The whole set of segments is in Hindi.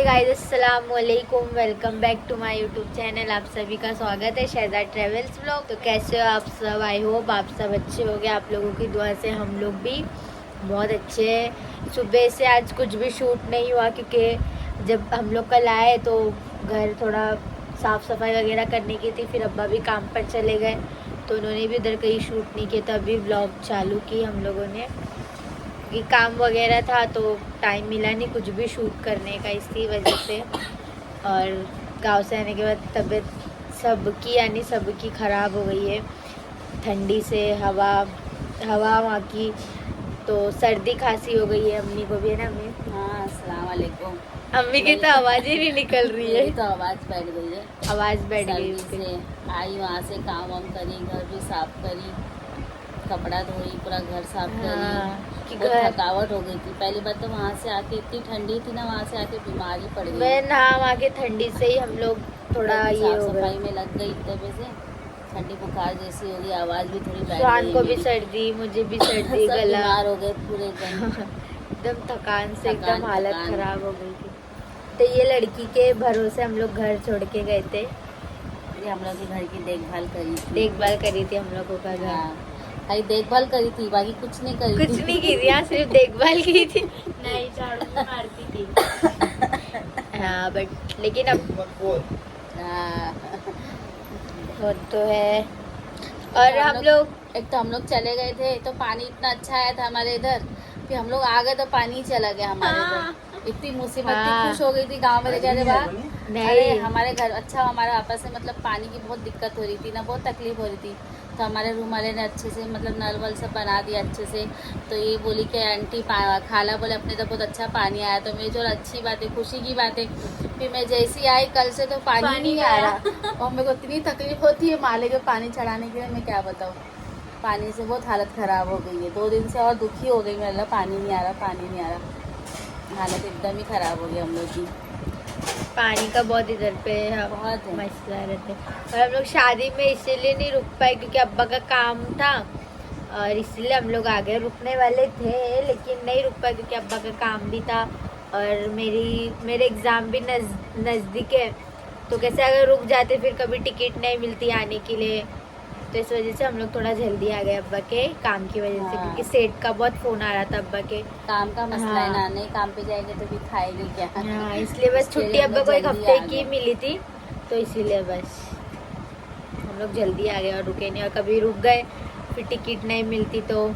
गाइस अस्सलाम वालेकुम, welcome back to my YouTube channel. आप सभी का स्वागत है शहजाद ट्रेवल्स व्लॉग। तो कैसे हो आप सब? आई होप आप सब अच्छे होंगे। आप लोगों की दुआ से हम लोग भी बहुत अच्छे हैं। सुबह से आज कुछ भी शूट नहीं हुआ क्योंकि जब हम लोग कल आए तो घर थोड़ा साफ़ सफाई वगैरह करने की थी, फिर अब्बा भी काम पर चले गए तो उन्होंने भी उधर कहीं शूट नहीं किया। तो अभी व्लॉग चालू की हम लोगों ने, कि काम वगैरह था तो टाइम मिला नहीं कुछ भी शूट करने का, इसी वजह से। और गांव से आने के बाद तबीयत सबकी यानी सबकी ख़राब हो गई है ठंडी से। हवा वहाँ की तो सर्दी खांसी हो गई है। अम्मी को भी है ना अम्मी? हाँ, अस्सलाम वालेकुम। अम्मी की तो आवाज़ ही नहीं निकल रही है। मेरी तो आवाज़ बैठ गई है। आवाज़ बैठ गई सर्दी उसकी। से आई, वहाँ से काम वाम करी, घर भी साफ करी, कपड़ा धोई, पूरा घर साफ हाँ, कि करी। बहुत घर थकावट हो गई थी। पहली बार तो वहाँ से आके इतनी ठंडी थी ना, वहाँ से आके बीमारी पड़ गई। मैं नहा वहाँ के ठंडी से ही हम लोग थोड़ा घर की ये साफ हो सफाई गए। में लग गई इतने पे से ठंडी बुखार जैसी हो गई, आवाज़ भी थोड़ी बैठ सुहान गई को भी मेरी। सर्दी, मुझे भी सर्दी, सब गला बीमार हो गए पूरे एकदम। एकदम थकान से एकदम हालत थकान। खराब हो गई थी। तो ये लड़की के भरोसे हम लोग घर छोड़ के गए थे। ये हम लोग के घर की देखभाल करी थी। देखभाल करी थी हम लोगों का घर। हाँ, खाली देखभाल करी थी, बाकी कुछ नहीं करी कुछ थी। नहीं की थी, यहाँ सिर्फ देखभाल की थी। नहीं, झाड़ू भी मारती थी। हाँ बट लेकिन अब हाँ। वो तो है। और हम लोग एक तो हम लोग चले गए थे तो पानी इतना अच्छा आया था हमारे इधर, फिर हम लोग आ गए तो पानी ही चला गया हमारे इधर। इतनी मुसीबत थी, हाँ। खुश हो गई थी गांव में लेके आने बाद। नहीं। अरे हमारे घर अच्छा, हमारा आपस में मतलब पानी की बहुत दिक्कत हो रही थी ना, बहुत तकलीफ हो रही थी। तो हमारे रूम वाले ने अच्छे से मतलब नल वल सब बना दिया अच्छे से। तो ये बोली कि आंटी खाला बोले अपने तो बहुत अच्छा पानी आया। तो मेरी जो अच्छी बात है, खुशी की बात है। फिर मैं जैसी आई कल से तो पानी नहीं आ रहा और मेरे को इतनी तकलीफ होती है माले के पानी चढ़ाने के लिए, मैं क्या बताऊँ। पानी से बहुत हालत ख़राब हो गई है 2 दिन से, और दुखी हो गई मैं, अल्लाह पानी नहीं आ रहा, पानी नहीं आ रहा। हालत एकदम ही ख़राब हो गई हम लोग की। पानी का बहुत इधर पे बहुत है। मसला रहते। और हम लोग शादी में इसीलिए नहीं रुक पाए क्योंकि अब्बा का काम था और इसलिए हम लोग आगे रुकने वाले थे लेकिन नहीं रुक पाए क्योंकि अब्बा का काम भी था और मेरे एग्ज़ाम भी नज़दीक है। तो कैसे अगर रुक जाते फिर कभी टिकट नहीं मिलती आने के लिए, तो इस वजह से हम लोग थोड़ा जल्दी आ गए अब्बा के काम की वजह से। हाँ। क्योंकि सेठ का बहुत फ़ोन आ रहा था अब्बा के। काम का मसला है हाँ। ना, नहीं काम पे जाएंगे तो फिर खाएंगे क्या। हाँ, इसलिए बस इसके लिए छुट्टी हम अब्बा लोग को एक जल्दी हफ्ते आ की गए। मिली थी तो इसीलिए बस हम लोग जल्दी आ गए और रुके नहीं। और कभी रुक गए फिर टिकट नहीं मिलती तो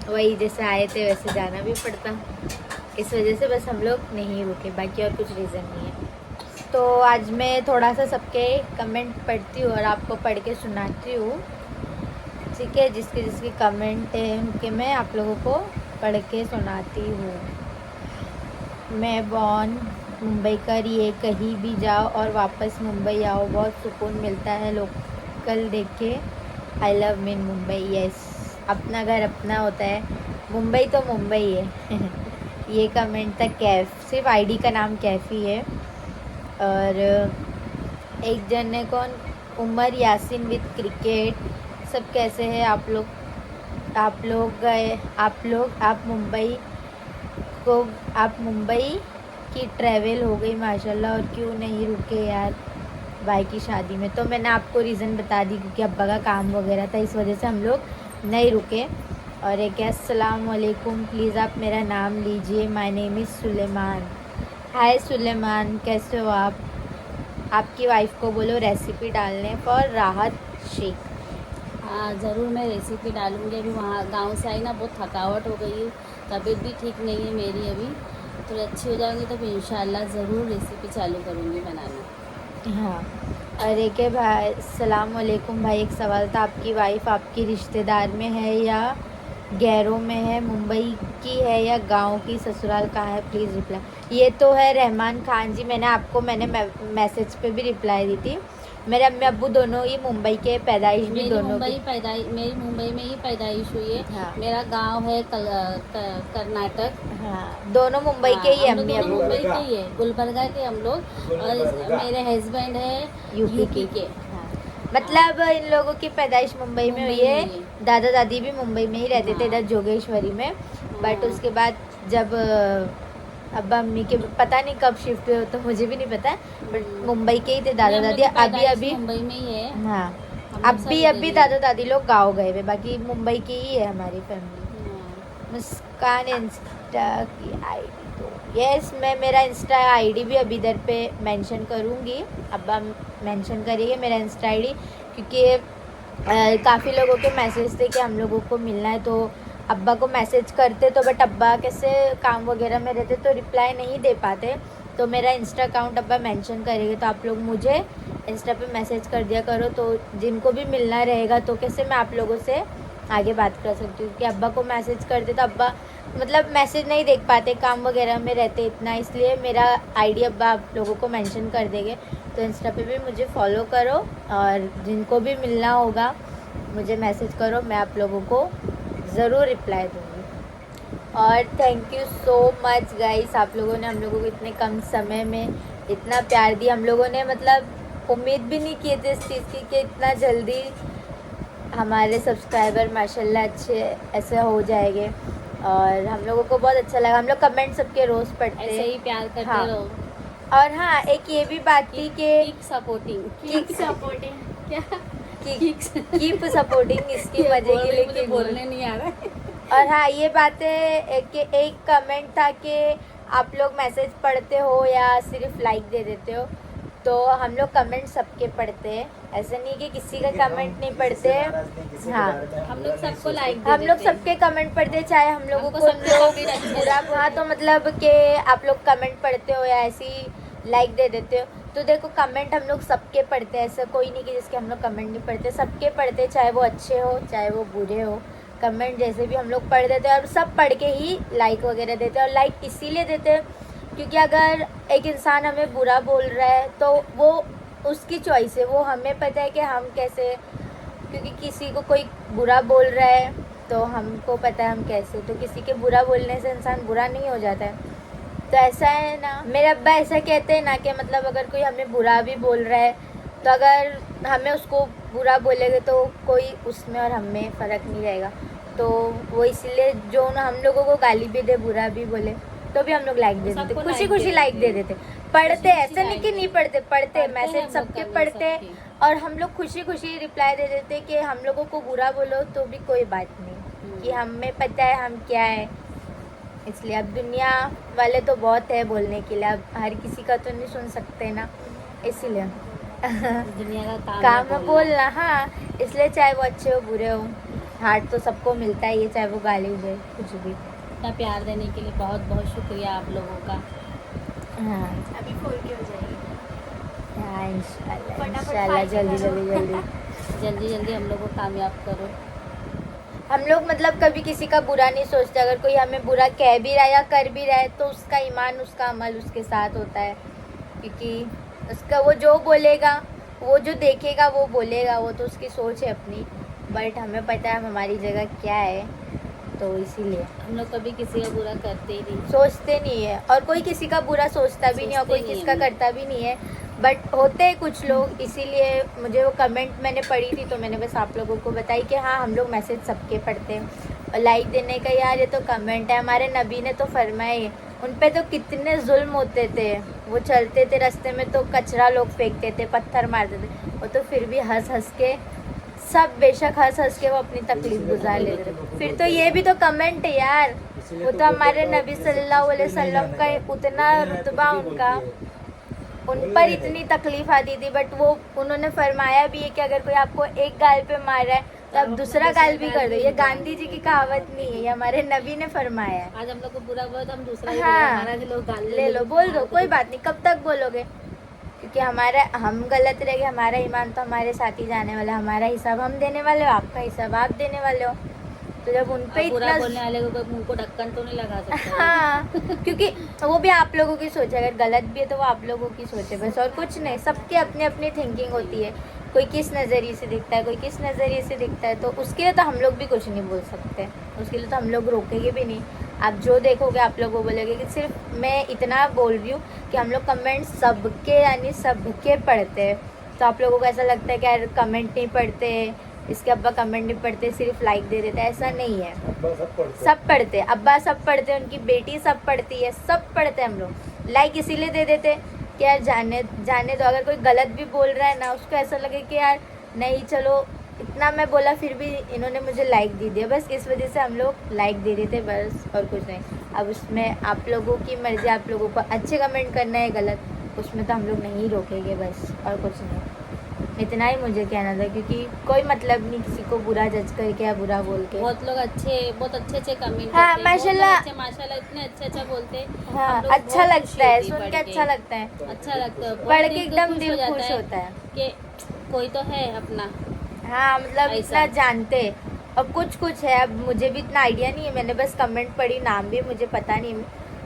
वही जैसे आए थे वैसे जाना भी पड़ता। इस वजह से बस हम लोग नहीं रुके, बाकी और कुछ रीज़न नहीं है। तो आज मैं थोड़ा सा सबके कमेंट पढ़ती हूँ और आपको पढ़ के सुनाती हूँ, ठीक है? जिसके जिसके कमेंट है उनके मैं आप लोगों को पढ़ के सुनाती हूँ। मैं बॉर्न मुंबई कर, ये कहीं भी जाओ और वापस मुंबई आओ, बहुत सुकून मिलता है लोकल देख के। I love mean Mumbai. Yes, अपना घर अपना होता है, मुंबई तो मुंबई है। ये कमेंट था कैफ, सिर्फ आईडी का नाम कैफ़ी है। और एक जन ने कौन, उमर यासिन विद क्रिकेट। सब कैसे हैं आप लोग? आप मुंबई की ट्रैवल हो गई माशाल्लाह, और क्यों नहीं रुके यार भाई की शादी में? तो मैंने आपको रीज़न बता दी क्योंकि अब्बा का काम वगैरह था, इस वजह से हम लोग नहीं रुके। और एक है अस्सलाम वालेकुम, प्लीज़ आप मेरा नाम लीजिए, माय नेम इज़ सुलेमान। हाय सुलेमान, कैसे हो आप? आपकी वाइफ को बोलो रेसिपी डालने फॉर राहत शेख। हाँ ज़रूर, मैं रेसिपी डालूँगी। अभी वहाँ गांव से आई ना, बहुत थकावट हो गई है, तबीयत भी ठीक नहीं है मेरी। अभी थोड़ी अच्छी हो जाऊँगी तो फिर इंशाल्लाह ज़रूर रेसिपी चालू करूँगी बनाना। हाँ, और एक है भाई, अस्सलाम वालेकुम भाई, एक सवाल था, आपकी वाइफ आपकी रिश्तेदार में है या गैरों में है? मुंबई की है या गांव की? ससुराल कहाँ है? Please reply. ये तो है रहमान खान जी, मैंने मैसेज पे भी रिप्लाई दी थी। मेरे अम्मी अब्बू दोनों ही मुंबई के, पैदाइश भी मेरी दोनों की। मेरी मुंबई में ही पैदाइश हुई है। हाँ। मेरा गांव है कर्नाटक। हाँ, दोनों मुंबई के ही हम लोग अम्मी दोनों अब्बू। मुंबई के ही है, गुलबर्गा के हम लोग। और मेरे हस्बैंड है यूपी के। हाँ, मतलब इन लोगों की पैदाइश मुंबई में हुई है। दादा दादी भी मुंबई में ही रहते थे, इधर जोगेश्वरी में। बट उसके बाद जब अब्बा अम्मी के पता नहीं कब शिफ्ट हुए, तो मुझे भी नहीं पता, बट मुंबई के ही थे दादा हम लोग दादी। की अभी पैदाइश अभी मुंबई में ही है। हाँ, हम लोग सब अभी इधर अभी ही दादा दादी लोग गाँव गए हुए, बाकी मुंबई की ही है हमारी फैमिली। हैं। मुस्कान इंस्टा की आईडी तो यस, मैं मेरा इंस्टा आईडी भी अभी इधर पे मेंशन करूँगी। अब्बा मेंशन करिए मेरा इंस्टा आईडी, क्योंकि काफ़ी लोगों के मैसेज थे कि हम लोगों को मिलना है, तो अब्बा को मैसेज करते तो बट अब्बा कैसे काम वगैरह में रहते तो रिप्लाई नहीं दे पाते। तो मेरा इंस्टा अकाउंट अब्बा मेंशन करेंगे, तो आप लोग मुझे इंस्टा पे मैसेज कर दिया करो, तो जिनको भी मिलना रहेगा तो कैसे मैं आप लोगों से आगे बात कर सकती हूँ। कि अब्बा को मैसेज करते तो अब्बा मतलब मैसेज नहीं देख पाते, काम वगैरह में रहते इतना, इसलिए मेरा आईडी अब्बा आप लोगों को मेंशन कर देंगे। तो इंस्टा पे भी मुझे फॉलो करो, और जिनको भी मिलना होगा मुझे मैसेज करो, मैं आप लोगों को ज़रूर रिप्लाई दूँगी। और thank you so much guys, आप लोगों ने हम लोगों को इतने कम समय में इतना प्यार दिया। हम लोगों ने मतलब उम्मीद भी नहीं किए थे इस चीज़ की कि इतना जल्दी हमारे सब्सक्राइबर माशाल्लाह अच्छे ऐसे हो जाएंगे। और हम लोगों को बहुत अच्छा लगा, हम लोग कमेंट सबके रोज़ पढ़ते ऐसे ही प्यार करते हाँ। रहो। और हाँ, एक ये भी बात थी कि कीप सपोर्टिंग क्या कीप सपोर्टिंग, इसकी ये मजे बोल के रही, लिए मुझे बोलने नहीं आ रहा है। और हाँ, ये बात है कि एक कमेंट था कि आप लोग मैसेज पढ़ते हो या सिर्फ लाइक दे देते हो, तो हम लोग कमेंट सबके पढ़ते हैं, ऐसा नहीं कि किसी का कमेंट नहीं पढ़ते। हाँ, हम लोग सबको लाइक हम लोग सबके कमेंट पढ़ते हैं, चाहे हम लोगों हमको को सबके लोग comment अच्छे बुरा लगते हैं। हाँ, तो मतलब कि आप लोग कमेंट पढ़ते हो या ऐसे ही लाइक दे देते हो, तो देखो कमेंट हम लोग सबके पढ़ते हैं, ऐसा कोई नहीं कि जिसके हम लोग कमेंट नहीं पढ़ते, सबके पढ़ते हैं, चाहे वो अच्छे हो चाहे वो बुरे हो। कमेंट जैसे भी हम लोग पढ़ देते हैं, और सब पढ़ के ही लाइक वगैरह देते हैं। और लाइक इसीलिए देते हैं क्योंकि अगर एक इंसान हमें बुरा बोल रहा है तो वो उसकी चॉइस है, वो हमें पता है कि हम कैसे, क्योंकि किसी को कोई बुरा बोल रहा है तो हमको पता है हम कैसे, तो किसी के बुरा बोलने से इंसान बुरा नहीं हो जाता है। तो ऐसा है ना, मेरे अब्बा ऐसा कहते हैं ना कि मतलब अगर कोई हमें बुरा भी बोल रहा है तो अगर हमें उसको बुरा बोलेंगे तो कोई उसमें और हमें फ़र्क नहीं रहेगा। तो वो इसलिए जो ना हम लोगों को गाली भी दे बुरा भी बोले तो भी हम लोग लाइक दे देते, खुशी खुशी लाइक दे देते, पढ़ते ऐसा नहीं कि नहीं पढ़ते, पढ़ते मैसेज सबके पढ़ते, और हम लोग खुशी खुशी रिप्लाई दे देते कि हम लोगों को बुरा बोलो तो भी कोई बात नहीं, कि हमें पता है हम क्या है। इसलिए अब दुनिया वाले तो बहुत है बोलने के लिए, अब हर किसी का तो नहीं सुन सकते ना, इसीलिए दुनिया का काम में बोलना। हाँ, इसलिए चाहे वो अच्छे हो बुरे हो, हार्ट तो सबको मिलता ही है, चाहे वो गाली दे कुछ भी। इतना प्यार देने के लिए बहुत बहुत शुक्रिया आप लोगों का। हाँ अभी 4K हो जाएगी। हाँ, इंशाल्लाह फटाफट इंशाल्लाह, 5K जल्दी करो। जल्दी जल्दी। जल्दी जल्दी हम लोग को कामयाब करो। हम लोग मतलब कभी किसी का बुरा नहीं सोचते, अगर कोई हमें बुरा कह भी रहा है या कर भी रहा है तो उसका ईमान उसका अमल उसके साथ होता है, क्योंकि उसका वो जो बोलेगा वो जो देखेगा वो बोलेगा, वो तो उसकी सोच है अपनी, बट हमें पता है हमारी जगह क्या है, तो इसीलिए हम लोग कभी किसी का बुरा करते ही नहीं। सोचते नहीं है, और कोई किसी का बुरा सोचता भी नहीं और कोई सोचते नहीं किसका हम। करता भी नहीं है, बट होते हैं कुछ लोग। इसीलिए मुझे वो कमेंट मैंने पढ़ी थी तो मैंने बस आप लोगों को बताई कि हाँ, हम लोग मैसेज सबके पढ़ते हैं, और लाइक देने का यार ये तो कमेंट है। हमारे नबी ने तो फरमाए, उन पे तो कितने जुल्म होते थे, वो चलते थे रास्ते में तो कचरा लोग फेंकते थे, पत्थर मारते थे, वो तो फिर भी हंस हंस के सब, बेशक हंस हंस के वो अपनी तकलीफ गुजार लेते थे। फिर तो ये भी तो कमेंट है यार, वो तो हमारे नबी सल्लल्लाहु अलैहि वसल्लम का उतना रुतबा उनका, उन पर इतनी तकलीफ आती थी, बट वो उन्होंने फरमाया भी है कि अगर कोई आपको एक गाल पे मार रहा है तो आप दूसरा गाल भी कर दो। ये गांधी जी की कहावत नहीं है, ये हमारे नबी ने फरमाया है। आज हम लोग को बुरा बोला तो हम दूसरा ही हाँ, बोलेंगे, हमारा भी लोग गाली ले लो, बोल दो, कोई बात नहीं, कब तक बोलोगे, क्योंकि हमारा हम गलत रहेंगे, हमारा ईमान तो हमारे साथ ही जाने वाला है, हमारा हिसाब हम देने वाले हो, आपका हिसाब आप देने वाले हो। तो जब उन पे अब बुरा इतना बोलने वाले को कोई मुंह को ढक्कन तो नहीं लगा सकता। हाँ, क्योंकि वो भी आप लोगों की सोच है, अगर गलत भी है तो वो आप लोगों की सोच है बस, और कुछ नहीं। सबके अपनी अपनी थिंकिंग होती है, कोई किस नज़रिए से दिखता है, कोई किस नज़रिए से दिखता है, तो उसके लिए तो हम लोग भी कुछ नहीं बोल सकते, उसके लिए तो हम लोग रोकेंगे भी नहीं। आप जो देखोगे आप लोग को बोलोगे, कि सिर्फ मैं इतना बोल रही हूँ कि हम लोग कमेंट सबके यानी सबके पढ़ते हैं। तो आप लोगों को ऐसा लगता है कि यार कमेंट नहीं पढ़ते इसके अब्बा कमेंट नहीं पढ़ते, सिर्फ लाइक दे देते, ऐसा नहीं है। अब्बा सब पढ़ते हैं। सब पढ़ते, अब्बा सब पढ़ते, उनकी बेटी सब पढ़ती है, सब पढ़ते हम लोग। लाइक इसीलिए दे देते कि यार जाने दो, अगर कोई गलत भी बोल रहा है ना, उसको ऐसा लगे कि यार नहीं चलो, इतना मैं बोला फिर भी इन्होंने मुझे लाइक दे दिया, बस इस वजह से हम लोग लाइक दे देते, बस और कुछ नहीं। अब उसमें आप लोगों की मर्जी, आप लोगों को अच्छे कमेंट करना है, गलत उसमें तो हम लोग नहीं रोकेंगे, बस और कुछ नहीं। इतना ही मुझे कहना था, क्योंकि कोई मतलब नहीं किसी को बुरा जज करके या बुरा बोल के। बहुत लोग बहुत अच्छे कमेंट हाँ, करते हैं, माशाल्लाह। माशाल्लाह इतने अच्छा बोलते हैं। हाँ, हम लोग अच्छा बहुत लगता है, खुशी होती सुन के पढ़ अच्छा लगता है, अच्छा लगता है, पढ़ बहुत के दिल को एकदम खुश दिल हो जाता खुश है होता है कि कोई तो है अपना। हाँ, मतलब ऐसा। इतना जानते। और कुछ है, अब मुझे भी इतना आइडिया नहीं है, मैंने बस कमेंट पढ़ी, नाम भी मुझे पता नहीं,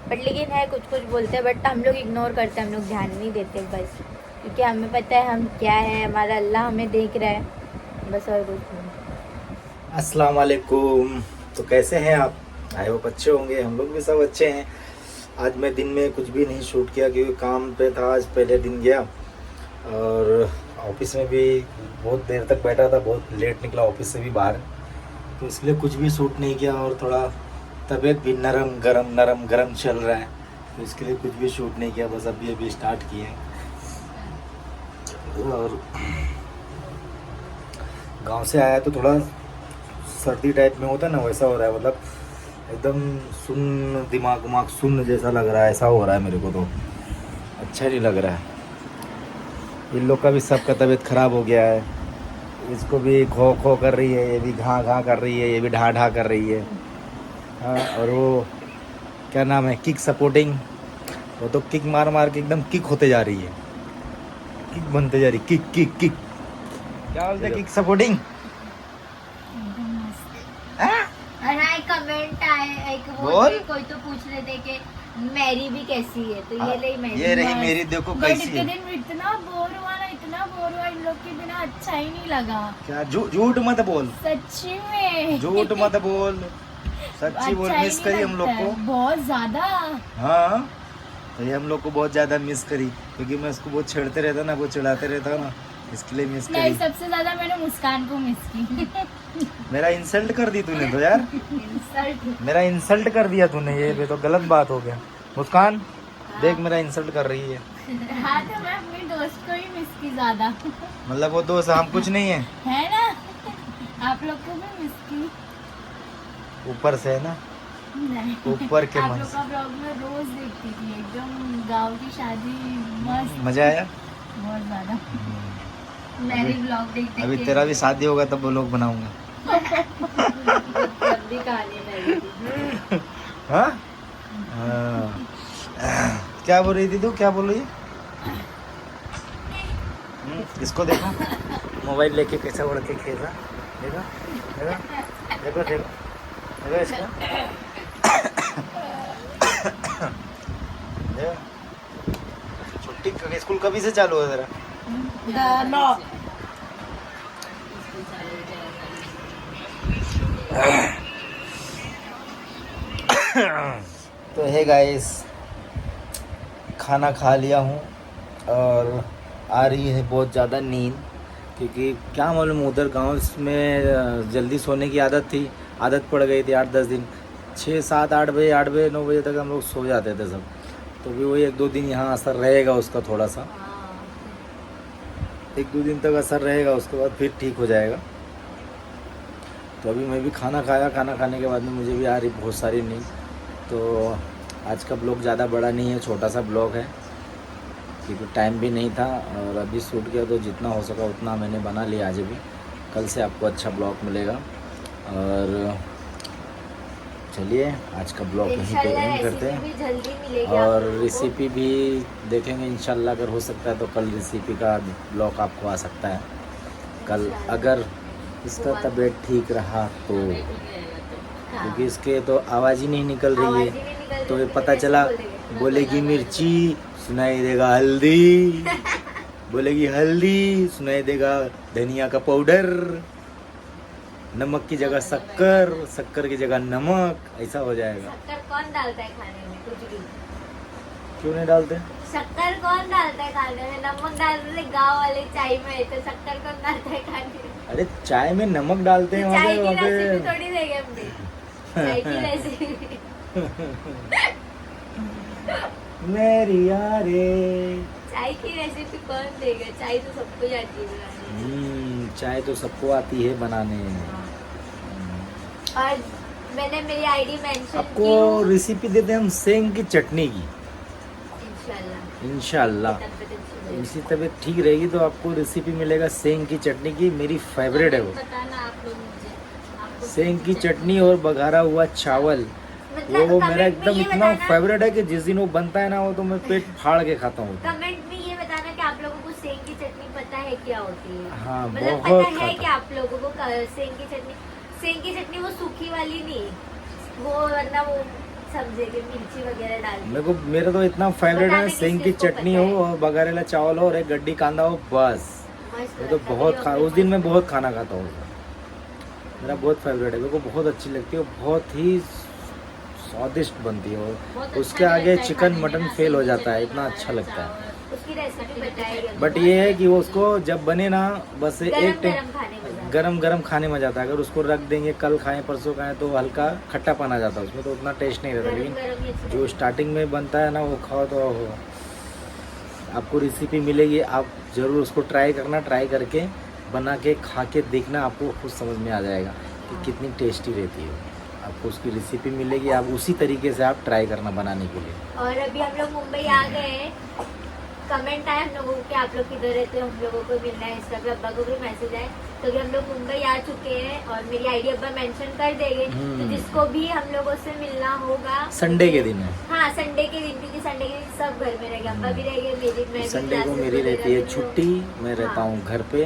बट लेकिन है कुछ बोलते हैं, बट हम लोग इग्नोर करते हैं, हम लोग ध्यान नहीं देते बस, क्योंकि हमें पता है हम क्या है, हमारा अल्लाह हमें देख रहा है, बस और कुछ नहीं। अस्सलाम वालेकुम। तो कैसे हैं आप? आए हो अच्छे होंगे, हम लोग भी सब अच्छे हैं। आज मैं दिन में कुछ भी नहीं शूट किया क्योंकि काम पे था, आज पहले दिन गया और ऑफिस में भी बहुत देर तक बैठा था, बहुत लेट निकला ऑफिस से भी बाहर, तो इसलिए कुछ भी शूट नहीं किया। और थोड़ा तबीयत भी नरम गरम चल रहा है, तो इसके लिए कुछ भी शूट नहीं किया, बस अभी स्टार्ट किए हैं। और गांव से आया तो थोड़ा सर्दी टाइप में होता है ना, वैसा हो रहा है, मतलब एकदम सुन्न, दिमाग सुन्न जैसा लग रहा है, ऐसा हो रहा है मेरे को, तो अच्छा नहीं लग रहा है। इन लोग का भी सबका तबीयत ख़राब हो गया है, इसको भी खो कर रही है, ये भी घा कर रही है, ये भी ढा कर रही है। हाँ, और वो क्या नाम है, किक सपोर्टिंग, वो तो किक मार के एकदम किक होते जा रही है, किक बनते जा रही, किक क्या बोलते हैं, किक सपोर्टिंग। और हाँ, एक कमेंट आए, एक वो बोल। कोई तो पूछ रहे थे कि मेरी भी कैसी है, तो ये रही मेरी। ये रही मेरी, देखो कैसी है। दिन इतना बोर हुआ इन लोग के बिना, अच्छा ही नहीं लगा। क्या झूठ मत बोल, सच्ची में झूठ मत बोल, सच्ची बोल। अच्छा ही मिस नहीं करी हम लोग लगता को है, बहुत ज्यादा। हाँ, तो ये हम लोग को बहुत ज़्यादा मिस करी, क्योंकि मैं उसको बहुत छेड़ते रहता ना, बहुत चिढ़ाते रहता ना, इसके लिए मिस नहीं, करी। सबसे ज्यादा मैंने मुस्कान को मिस की। मेरा इंसल्ट कर दी तूने तो यार, इंसल्ट। मेरा इंसल्ट कर दिया तूने, ये तो गलत बात हो गया। मुस्कान देख, मेरा इंसल्ट कर रही है। हाँ, तो मैं अपनी दोस्त को ही मिस की ज्यादा। मतलब वो दोस्त हम कुछ नहीं है, है ना, आप लोग को भी मिस की। ऊपर से है ना, नहीं, ऊपर के आप मन लोग से। का ब्लॉग में रोज देखती थी, एकदम गांव की शादी, मस्त, मजा आया। बहुत ज्यादा। मैं भी ब्लॉग देखते अभी तेरा भी शादी होगा तब वो लोग बनाऊंगा। लंबी कहानी है। हाँ? हाँ। क्या बोल रही थी तू, क्या बोल रही है? इसको देखो, मोबाइल लेके कैसा उड़ के खेल रहा, देखो इसको। छुट्टी स्कूल कभी से चालू है तेरा? तो है गाइस, खाना खा लिया हूँ और आ रही है बहुत ज़्यादा नींद, क्योंकि क्या मालूम उधर गांव में जल्दी सोने की आदत पड़ गई थी 8-10 दिन, 6-7-8 बजे 9 बजे तक हम लोग सो जाते थे सब। तो भी वही 1-2 दिन यहाँ असर रहेगा उसका, थोड़ा सा 1-2 दिन तक असर रहेगा, उसके बाद फिर ठीक हो जाएगा। तो अभी मैं भी खाना खाया, खाना खाने के बाद में मुझे भी आ रही बहुत सारी नींद। तो आज का ब्लॉग ज़्यादा बड़ा नहीं है, छोटा सा ब्लॉग है, क्योंकि टाइम भी नहीं था और अभी शूट किया, तो जितना हो सका उतना मैंने बना लिया आज भी। कल से आपको अच्छा ब्लॉग मिलेगा। और चलिए आज का ब्लॉग यहीं पे एंड करते हैं, और रेसिपी भी देखेंगे इंशाल्लाह। अगर हो सकता है तो कल रेसिपी का ब्लॉग आपको आ सकता है कल, अगर इसका तबीयत ठीक रहा तो, क्योंकि इसके तो आवाज़ ही नहीं निकल रही है, तो ये पता चला बोलेगी मिर्ची सुनाई देगा हल्दी, बोलेगी हल्दी सुनाई देगा धनिया का पाउडर, नमक की जगह शक्कर की जगह नमक, ऐसा हो जाएगा। शक्कर कौन डालता है खाने में, कुछ भी क्यों नहीं डालते? शक्कर कौन डालता है खाने में? नमक डालते थे गाँव वाले चाय में, तो शक्कर कौन डालता है खाने में? अरे चाय में नमक डालते हैं चाय की वहाँ रेसिपी पे। थोड़ी देंगे हमने, चाय की रेसिपी। मेरी यारे, चाय की रेसिपी कौन देगा? चाय तो सबको जाती है बनाने। चाय तो सबको आती है बनाने। और मैंने मेरी आईडी मेंशन आपको की, रेसिपी देते हैं हम सेंग की चटनी की, इंशाल्लाह। इंशाल्लाह। इसी तबीयत ठीक रहेगी तो आपको रेसिपी मिलेगा सेंग की चटनी की। मेरी फेवरेट है वो, बताना आप लोग मुझे, आपको सेंग की चटनी और बघारा हुआ चावल। वो मेरा एकदम इतना फेवरेट है कि जिस दिन वो बनता है ना, वो तो मैं पेट फाड़ के खाता हूँ। कमेंट में ये बताना कि आप लोगों को सेंग की चटनी पता है क्या होती है? हाँ, मतलब बहुत पता है खाता। कि आप लोगों को सेंग की चटनी, सेंग की चटनी वो सूखी वाली नहीं, वो वरना वो समझेंगे मिर्ची वगैरह डाल के। मेरा तो इतना फेवरेट है, बताने सेंग की किसको चटनी पता हो है। और बघारेला चावल हो और एक गड्डी कांदा हो, बस। मस्त मैं तो लगता है, बहुत मेरी खा, मम्मी उस दिन मैं मस्त बहुत खाना खाता हूँ। मेरा बहुत फेवरेट है, मेरे को बहुत अच्छी लगती है, बहुत ही स्वादिष्ट बनती है। बहुत और अच्छा उसके भी आगे लगता है चिकन खाने में मटन ना, फेल हो सेंग की जाता है, चटनी, इतना बघारा अच्छा लगता है। चावल। उसकी रेसिपी बताएगी। बट ये है कि वो उसको जब बने ना, बस एक गरम टाइम गरम खाने में ज्यादा। गरम गरम खाने में जाता है। अगर उसको रख देंगे कल खाएं परसों खाएं तो हल्का खट्टापन आ जाता है उसमें, तो उतना टेस्ट नहीं रहता। गरम लेकिन गरम ही अच्छी जो लगती स्टार्टिंग में बनता है ना, वो खाओ तो आपको रेसिपी मिलेगी। आप ज़रूर उसको ट्राई करना, ट्राई करके बना के खा के देखना, आपको खुद समझ में आ जाएगा कि कितनी टेस्टी रहती है। आपको उसकी रेसिपी मिलेगी, आप उसी तरीके से आप ट्राई करना बनाने के लिए। है। और अभी हम लोग मुंबई आ गए हैं। कमेंट आए हम लोगों के, आप लोग किधर रहते हो, हम लोगों को मिलना है। इंस्टाग्राम अब्बा को भी मैसेज आए, तो अभी हम लोग मुंबई आ चुके हैं और मेरी आईडी अब्बा मेंशन कर देंगे। तो जिसको भी हम लोगों से मिलना होगा संडे के दिन है। हाँ, संडे के दिन, क्योंकि संडे के दिन सब घर में रहेंगे। अब्बा भी रहेंगे, मेरी मैं भी संडे को classes मेरी वगैरह रहती है भी छुट्टी, मैं रहता हाँ। हूँ घर पे।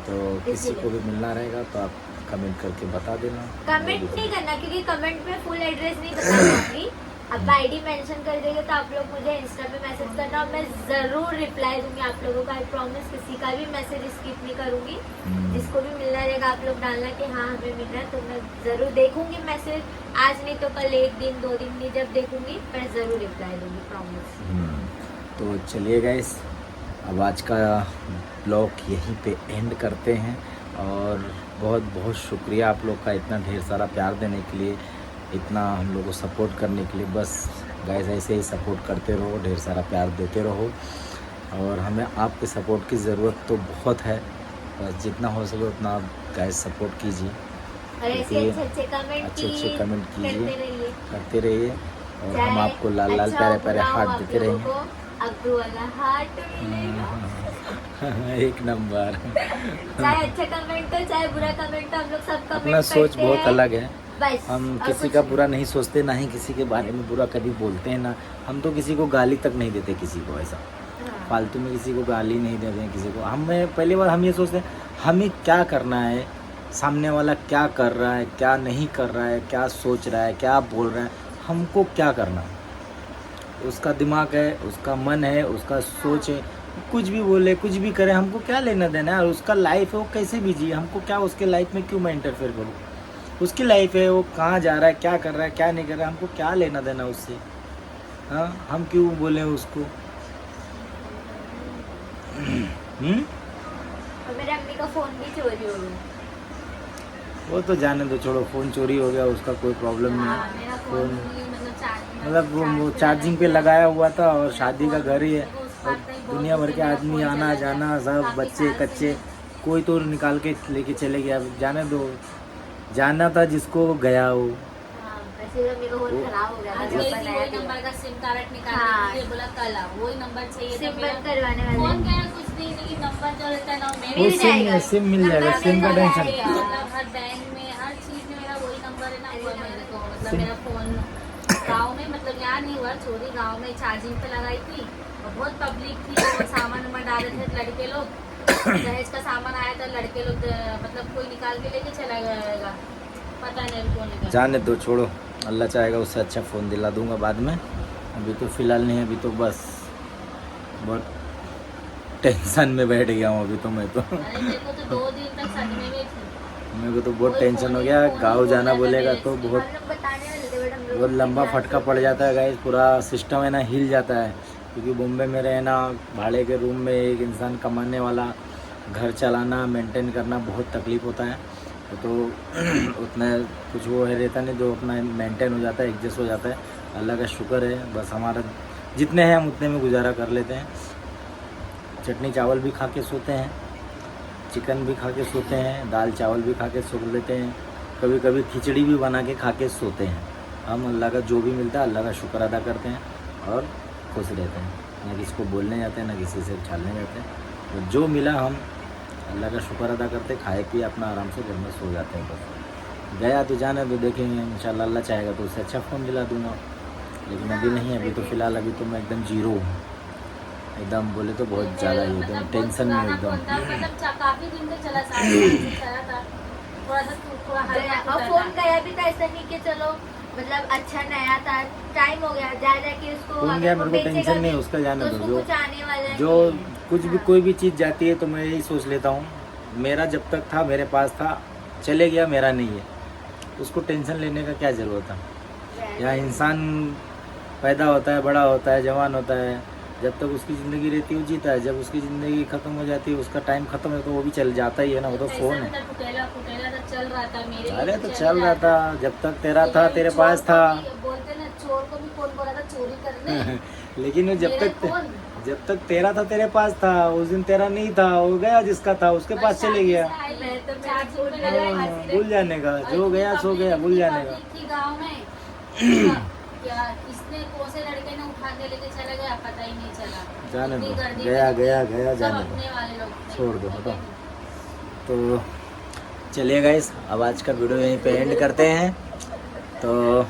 तो किसी इसीलिए। को भी मिलना रहेगा तो आप कमेंट करके बता देना। कमेंट नहीं करना, क्योंकि कमेंट में फुल एड्रेस नहीं बताना होगी। अब आईडी मेंशन कर देंगे तो आप लोग मुझे इंस्टा पे मैसेज करना और मैं जरूर रिप्लाई दूंगी आप लोगों का। आई प्रॉमिस, किसी का भी मैसेज स्किप नहीं करूंगी। जिसको भी मिलना रहेगा आप लोग डालना कि हाँ हमें मिलना है, तो मैं जरूर देखूंगी मैसेज। आज नहीं तो कल, 1 दिन 2 दिन में जब देखूंगी मैं जरूर रिप्लाई दूंगी, प्रॉमिस। तो चलिए गाइस, अब आज का ब्लॉग यहीं पे एंड करते हैं। और बहुत बहुत शुक्रिया आप लोग का इतना ढेर सारा प्यार देने के लिए, इतना हम लोग को सपोर्ट करने के लिए। बस गाइस ऐसे ही सपोर्ट करते रहो, ढेर सारा प्यार देते रहो। और हमें आपके सपोर्ट की ज़रूरत तो बहुत है, बस जितना हो सके उतना आप गाइस सपोर्ट कीजिए। और ऐसे क्योंकि अच्छे अच्छे कमेंट कीजिए, करते रहिए। रहिए। और हम आपको लाल लाल अच्छा प्यारे हो, प्यारे बुरा हो, हार्ट आप देते लोगों रहेंगे। को अब्दू वाला हार्ट मिलेगा। एक नंबर। चाहे अच्छा कमेंट हो चाहे बुरा कमेंट हो, हम लोग सब कमेंट अपना सोच करते बहुत हैं। अलग है। बस, हम और किसी कुछ का नहीं। बुरा नहीं सोचते, ना ही किसी के बारे में बुरा कभी बोलते हैं। ना हम तो किसी को गाली तक नहीं देते, किसी को ऐसा हाँ। फालतू में किसी को गाली नहीं देते हैं किसी को। हमें पहली बार हम ये सोचते हैं हमें क्या करना है, सामने वाला क्या कर रहा है, क्या नहीं कर रहा है, क्या सोच रहा है, क्या बोल रहा है, हमको क्या करना है। उसका दिमाग है, उसका मन है, उसका सोच है, कुछ भी बोले कुछ भी करे, हमको क्या लेना देना है। और उसका लाइफ है, वो कैसे भी जिए, हमको क्या उसके लाइफ में क्यों मैं इंटरफेयर करूँ। उसकी लाइफ है, वो कहाँ जा रहा है, क्या कर रहा है, क्या नहीं कर रहा है, हमको क्या लेना देना उससे। हाँ, हम क्यों बोले उसको। और मेरे अम्मी का फोन भी चोरी हो गया। वो तो जाने दो, छोड़ो। फ़ोन चोरी हो गया, उसका कोई प्रॉब्लम हाँ, नहीं। मेरा फोन फोन मतलब चार्ज, मतलब वो चार्जिंग पे लगाया हुआ था, और शादी का घर ही है, और दुनिया भर के आदमी आना जाना, सब बच्चे कच्चे, कोई तो निकाल के लेके चले गया। जाने दो, जाना था जिसको गया हो। हाँ, वैसे तो मेरा फोन खराब हो गया था आज जब गई थी बनाया वही था। नंबर का सिम कार्ड निकालने हाँ। के लिए, बोला कल आओ, वही नंबर चाहिए था सिम मेरा। बंद करवाने वाले फोन क्या है, कुछ नहीं, लेकिन नंबर जो रहता है ना, वो मिल जाएगा। सिम मिल जाएगा, नंबर सिम का मिल टेंशन। जाएगा। मतलब हर बैंक में हर चीज में मेरा वही नंबर है ना, वो मेरे को मतलब सिम- मेरा फोन गांव में, मतलब यहाँ नहीं हुआ चोरी, गांव में चार्जिंग पे लगाई थी और बहुत पब्लिक थी, तो सामान वामान डाले थे लड़के लोग, दहेज का सामान आया था, लड़के लोग मतलब कोई निकाल के लेके चला गया, पता नहीं अभी कौन लेकर। जाने दो, छोड़ो। अल्लाह चाहेगा उससे अच्छा फ़ोन दिला दूंगा बाद में, अभी तो फ़िलहाल नहीं। अभी तो बस बहुत टेंशन में बैठ गया हूँ अभी तो मैं तो। अरे मेरे को तो 2 दिन तक सदमे में थी। मेरे को तो बहुत टेंशन हो गया। गाँव जाना बोलेगा तो बहुत हम लोग बताने वाले थे, बट हम लोग बहुत लंबा फटका पड़ जाता है गाइस। पूरा सिस्टम है ना हिल जाता है। क्योंकि बॉम्बे में रहना, भाड़े के रूम में एक इंसान कमाने वाला, घर चलाना, मेंटेन करना बहुत तकलीफ़ होता है। तो उतना कुछ वो है रहता नहीं, जो अपना मेंटेन हो जाता है, एडजस्ट हो जाता है। अल्लाह का शुक्र है, बस हमारा जितने हैं हम उतने में गुजारा कर लेते हैं। चटनी चावल भी खा के सोते हैं, चिकन भी खा के सोते हैं, दाल चावल भी खा के सो लेते हैं, कभी कभी खिचड़ी भी बना के खा के सोते हैं। हम अल्लाह का जो भी मिलता है अल्लाह का शुक्र अदा करते हैं और खुश रहते हैं, ना किसी को बोलने जाते हैं, ना किसी से छालने जाते हैं। तो जो मिला हम अल्लाह का शुक्र अदा करते, खाए पिए अपना आराम से घर में सो जाते हैं। बस गया तो जाने तो देखेंगे इंशाल्लाह, अल्लाह चाहेगा तो उससे अच्छा फ़ोन दिला दूँगा, लेकिन अभी नहीं। अभी तो फ़िलहाल अभी तो मैं एकदम जीरो हूँ, एकदम बोले तो बहुत ज़्यादा ही एकदम टेंशन में एकदम। मतलब काफी दिन से चला, 7 साल से चला था, थोड़ा सा थोड़ा हल्का और फुल्का फोन था। गया भी था, ऐसा नहीं कि चलो मतलब अच्छा नया था, टाइम हो गया जा कि उसको फोन अगर गया, वो मेरे को बेचेगा टेंशन नहीं, भी, उसका जाने तो दो। उसको कुछ आने वाला जो नहीं है। कुछ भी हाँ। कोई भी चीज़ जाती है तो मैं यही सोच लेता हूँ, मेरा जब तक था मेरे पास था, चले गया मेरा नहीं है, उसको टेंशन लेने का क्या ज़रूरत है। यहाँ इंसान पैदा होता है, बड़ा होता है, जवान होता है, जब तक उसकी ज़िंदगी रहती है वो जीता है, जब उसकी ज़िंदगी ख़त्म हो जाती है, उसका टाइम ख़त्म है तो वो भी चल जाता ही है ना, वो तो फ़ोन है। टुटेला फुटेला तो चल रहा था मेरे लिए, अरे तो चल चल रहा था, जब तक तेरा था, तेरे चोर पास को था। भी बोलते ना, चोर को भी कौन बोला था चोरी करने। लेकिन वो मेरा फोन। जब तक तेरा था तेरे पास था, उस दिन तेरा नहीं था, वो गया जिसका था उसके पास चले गया। मैं तो चार्जिंग पे मेरा लगाई, हाँ, भूल जाने का, जो गया सो गया, भूल जाने का। थी गांव में क्या किसने कौन से लड़के ने उठा के लेके चला गया पता ही नहीं चला। जाने इतनी दो, गर्दी गया में गया सब गया, जाने दो, अपने वाले लोग थे। छोड़ दो, हटो। तो चलिए गाइस, अब आज का वीडियो यहीं पे एंड करते हैं। तो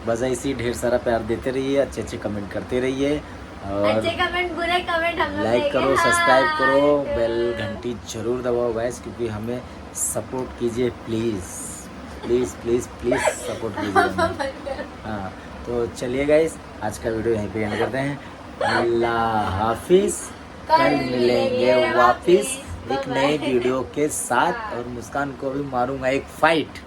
बस ऐसे ही ढेर सारा प्यार देते रहिए, अच्छे अच्छे कमेंट करते रहिए और अच्छे कमेंट बुरे कमेंट हम लोग लाइक देंगे। करो, सब्सक्राइब करो, हाँ, बेल घंटी जरूर दबाओ गाइस, क्योंकि हमें सपोर्ट कीजिए please please please please support कीजिए हमें। हाँ, तो चलिए गाइस, आज का वीडियो यहीं पे एंड करते हैं। अल्लाह हाफिज़, कल मिलेंगे वापिस एक नए वीडियो के साथ, और मुस्कान को भी मारूंगा एक फाइट।